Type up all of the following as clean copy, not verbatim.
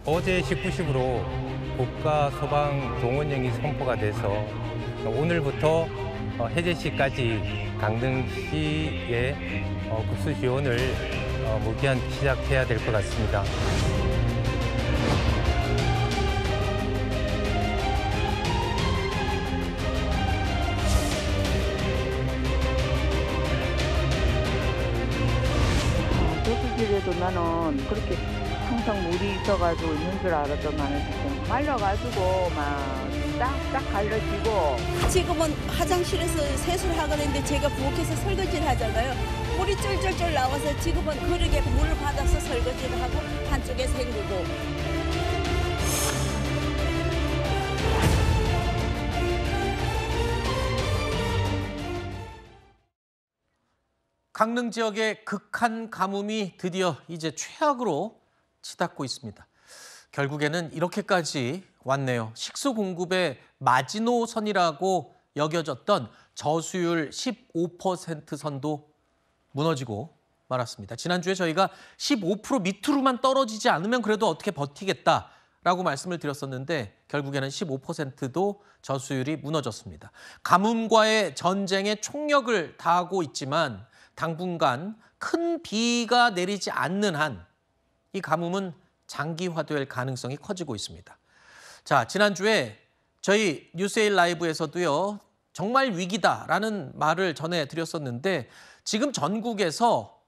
어제 19시로 국가 소방 동원령이 선포가 돼서 오늘부터 해제시까지 강릉시의 급수 지원을 무기한 시작해야 될 것 같습니다. 저수지에도 나는 그렇게 항상 물이 있어가지고 있는 줄 알았더만 지금 말려가지고 막 싹싹 갈라지고. 지금은 화장실에서 세수를 하거든요. 제가 부엌에서 설거지를 하잖아요. 물이 쫄쫄쫄 나와서 지금은 그릇에 물을 받아서 설거지를 하고 한쪽에 헹구고. 강릉 지역의 극한 가뭄이 드디어 이제 최악으로 치닫고 있습니다. 결국에는 이렇게까지 왔네요. 식수 공급의 마지노선이라고 여겨졌던 저수율 15% 선도 무너지고 말았습니다. 지난주에 저희가 15% 밑으로만 떨어지지 않으면 그래도 어떻게 버티겠다라고 말씀을 드렸었는데 결국에는 15%도 저수율이 무너졌습니다. 가뭄과의 전쟁에 총력을 다하고 있지만 당분간 큰 비가 내리지 않는 한 이 가뭄은 장기화될 가능성이 커지고 있습니다. 자, 지난주에 저희 뉴스에일 라이브에서도요, 정말 위기다라는 말을 전해드렸었는데 지금 전국에서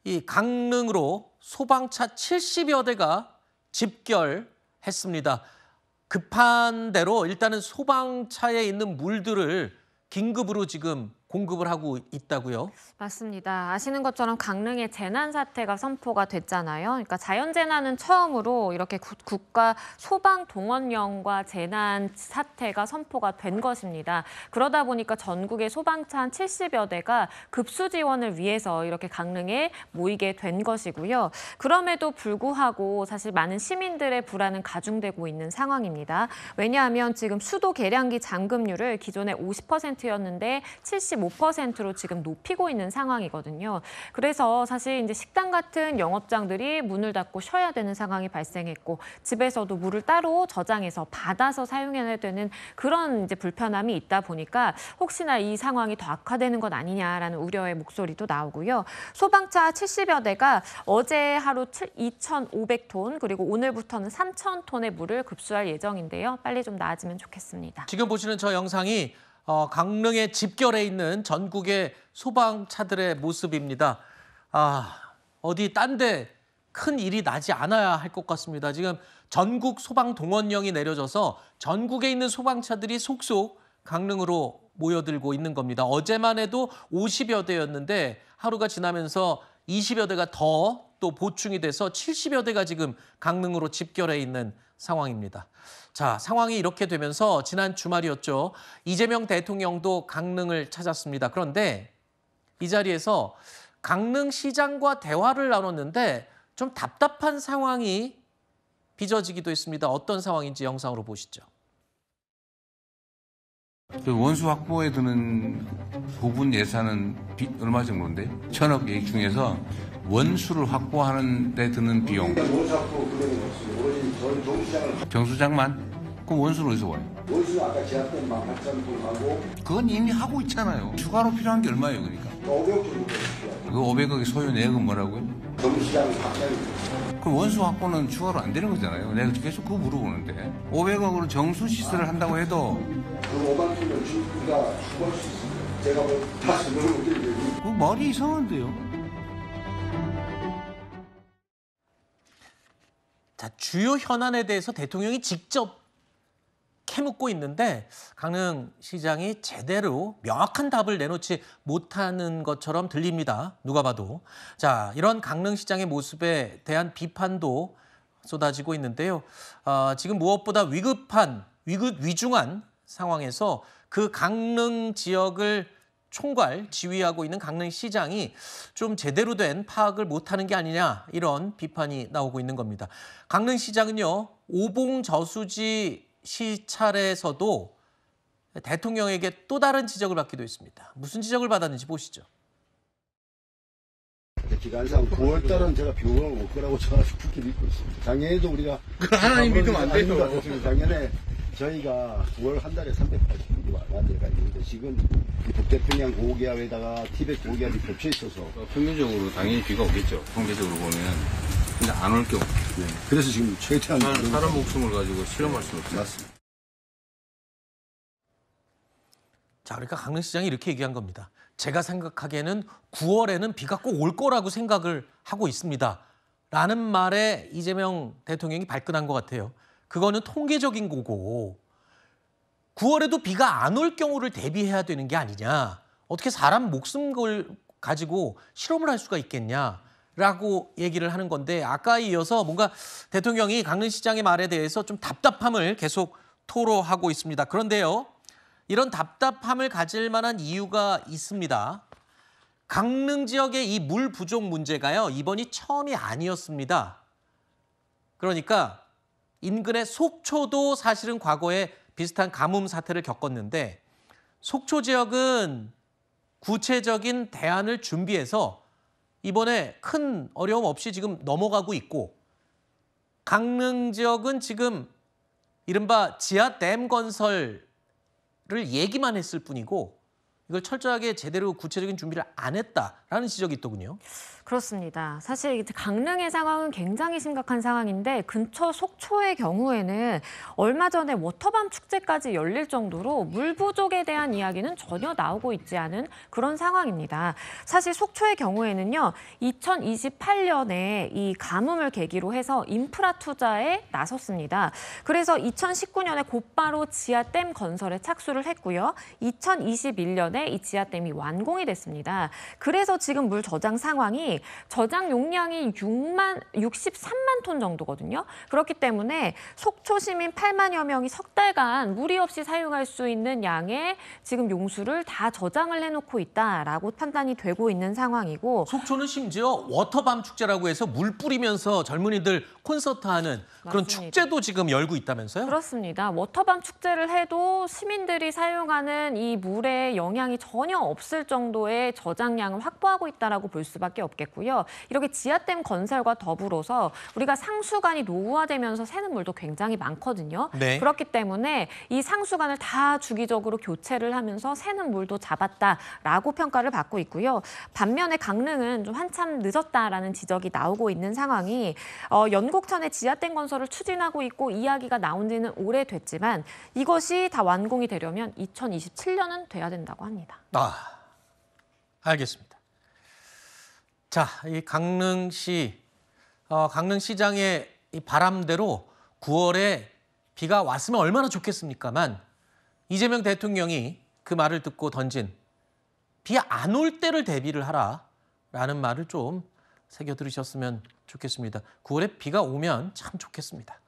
이 강릉으로 소방차 70여 대가 집결했습니다. 급한 대로 일단은 소방차에 있는 물들을 긴급으로 지금 공급을 하고 있다고요? 맞습니다. 아시는 것처럼 강릉에 재난 사태가 선포가 됐잖아요. 그러니까 자연재난은 처음으로 이렇게 국가 소방동원령과 재난 사태가 선포가 된 것입니다. 그러다 보니까 전국의 소방차 한 70여 대가 급수 지원을 위해서 이렇게 강릉에 모이게 된 것이고요. 그럼에도 불구하고 사실 많은 시민들의 불안은 가중되고 있는 상황입니다. 왜냐하면 지금 수도 계량기 잠금률을 기존에 50%였는데 75%로 지금 높이고 있는 상황이거든요. 그래서 사실 이제 식당 같은 영업장들이 문을 닫고 쉬어야 되는 상황이 발생했고 집에서도 물을 따로 저장해서 받아서 사용해야 되는 그런 이제 불편함이 있다 보니까 혹시나 이 상황이 더 악화되는 것 아니냐라는 우려의 목소리도 나오고요. 소방차 70여 대가 어제 하루 2,500톤 그리고 오늘부터는 3,000톤의 물을 급수할 예정인데요. 빨리 좀 나아지면 좋겠습니다. 지금 보시는 저 영상이 강릉에 집결해 있는 전국의 소방차들의 모습입니다. 어디 딴 데 큰 일이 나지 않아야 할 것 같습니다. 지금 전국 소방동원령이 내려져서 전국에 있는 소방차들이 속속 강릉으로 모여들고 있는 겁니다. 어제만 해도 50여 대였는데 하루가 지나면서 20여 대가 더 또 보충이 돼서 70여 대가 지금 강릉으로 집결해 있는 상황입니다. 자, 상황이 이렇게 되면서 지난 주말이었죠. 이재명 대통령도 강릉을 찾았습니다. 그런데 이 자리에서 강릉시장과 대화를 나눴는데 좀 답답한 상황이 빚어지기도 했습니다. 어떤 상황인지 영상으로 보시죠. 그 원수 확보에 드는 부분 예산은 얼마 정도인데? 1,000억 얘기 중에서 원수를 확보하는 데 드는 비용. 원수 확보 금액이 없습니다. 정수장을. 정수장만? 그럼 원수는 어디서 와요? 원수 아까 제압된 18,000톤하고. 그건 이미 하고 있잖아요. 추가로 필요한 게 얼마예요, 그러니까? 500억 정도 필요해요. 그 500억의 소요 내역은 뭐라고요? 정수장 확장이. 그럼 원수 확보는 추가로 안 되는 거잖아요. 내가 계속 그거 물어보는데. 500억으로 정수 시설을 한다고 해도. 그 5만 톤은 우리가 추구할 수 있습니다. 제가 뭐 다시 물어보겠는데. 그 말이 이상한데요. 자, 주요 현안에 대해서 대통령이 직접 캐묻고 있는데 강릉시장이 제대로 명확한 답을 내놓지 못하는 것처럼 들립니다. 누가 봐도. 자, 이런 강릉시장의 모습에 대한 비판도 쏟아지고 있는데요. 지금 무엇보다 위중한 상황에서 그 강릉 지역을 지휘하고 있는 강릉시장이 좀 제대로 된 파악을 못하는 게 아니냐 이런 비판이 나오고 있는 겁니다. 강릉시장은요, 오봉 저수지 시찰에서도 대통령에게 또 다른 지적을 받기도 했습니다. 무슨 지적을 받았는지 보시죠. 기간상 9월 달은 제가 비용을 올 거라고 저는 굳게 믿고 있습니다. 작년에도 우리가 하나님 믿으면 안 돼요. 작년에 저희가 9월 한 달에 380일이 완료가 있는데 지금 이 북태평양 고기압에다가 티벳 고기압이 겹쳐 있어서 평균적으로 당연히 비가 오겠죠. 통계적으로 보면. 근데 안 올 경우. 네. 그래서 지금 최대한 사람 목숨을 가지고 실험할 수는 없죠. 맞습니다. 자, 그러니까 강릉시장이 이렇게 얘기한 겁니다. 제가 생각하기에는 9월에는 비가 꼭 올 거라고 생각을 하고 있습니다. 라는 말에 이재명 대통령이 발끈한 것 같아요. 그거는 통계적인 거고 9월에도 비가 안 올 경우를 대비해야 되는 게 아니냐. 어떻게 사람 목숨을 가지고 실험을 할 수가 있겠냐라고 얘기를 하는 건데 아까 이어서 뭔가 대통령이 강릉시장의 말에 대해서 좀 답답함을 계속 토로하고 있습니다. 그런데요. 이런 답답함을 가질 만한 이유가 있습니다. 강릉 지역의 이 물 부족 문제가요. 이번이 처음이 아니었습니다. 그러니까 인근의 속초도 사실은 과거에 비슷한 가뭄 사태를 겪었는데 속초 지역은 구체적인 대안을 준비해서 이번에 큰 어려움 없이 지금 넘어가고 있고 강릉 지역은 지금 이른바 지하댐 건설을 얘기만 했을 뿐이고 이걸 철저하게 제대로 구체적인 준비를 안 했다라는 지적이 있더군요. 그렇습니다. 사실 이제 강릉의 상황은 굉장히 심각한 상황인데 근처 속초의 경우에는 얼마 전에 워터밤 축제까지 열릴 정도로 물 부족에 대한 이야기는 전혀 나오고 있지 않은 그런 상황입니다. 사실 속초의 경우에는요. 2028년에 이 가뭄을 계기로 해서 인프라 투자에 나섰습니다. 그래서 2019년에 곧바로 지하댐 건설에 착수를 했고요. 2021년에 이 지하댐이 완공이 됐습니다. 그래서 지금 물 저장 상황이 저장 용량이 63만 톤 정도거든요. 그렇기 때문에 속초 시민 8만여 명이 석 달간 무리 없이 사용할 수 있는 양의 지금 용수를 다 저장을 해놓고 있다라고 판단이 되고 있는 상황이고 속초는 심지어 워터밤 축제라고 해서 물 뿌리면서 젊은이들 콘서트하는 그런 맞습니다. 축제도 지금 열고 있다면서요? 그렇습니다. 워터밤 축제를 해도 시민들이 사용하는 이 물의 영향이 전혀 없을 정도의 저장량을 확보하고 있다라고 볼 수밖에 없겠고요. 이렇게 지하댐 건설과 더불어서 우리가 상수관이 노후화되면서 새는 물도 굉장히 많거든요. 네. 그렇기 때문에 이 상수관을 다 주기적으로 교체를 하면서 새는 물도 잡았다라고 평가를 받고 있고요. 반면에 강릉은 좀 한참 늦었다라는 지적이 나오고 있는 상황이 연곡천의 지하댐 건설을 추진하고 있고 이야기가 나온 지는 오래됐지만 이것이 다 완공이 되려면 2027년은 돼야 된다고 합니다. 알겠습니다. 자, 이 강릉시장의 이 바람대로 9월에 비가 왔으면 얼마나 좋겠습니까만 이재명 대통령이 그 말을 듣고 던진 비 안 올 때를 대비를 하라라는 말을 좀 새겨 들으셨으면 좋겠습니다. 9월에 비가 오면 참 좋겠습니다.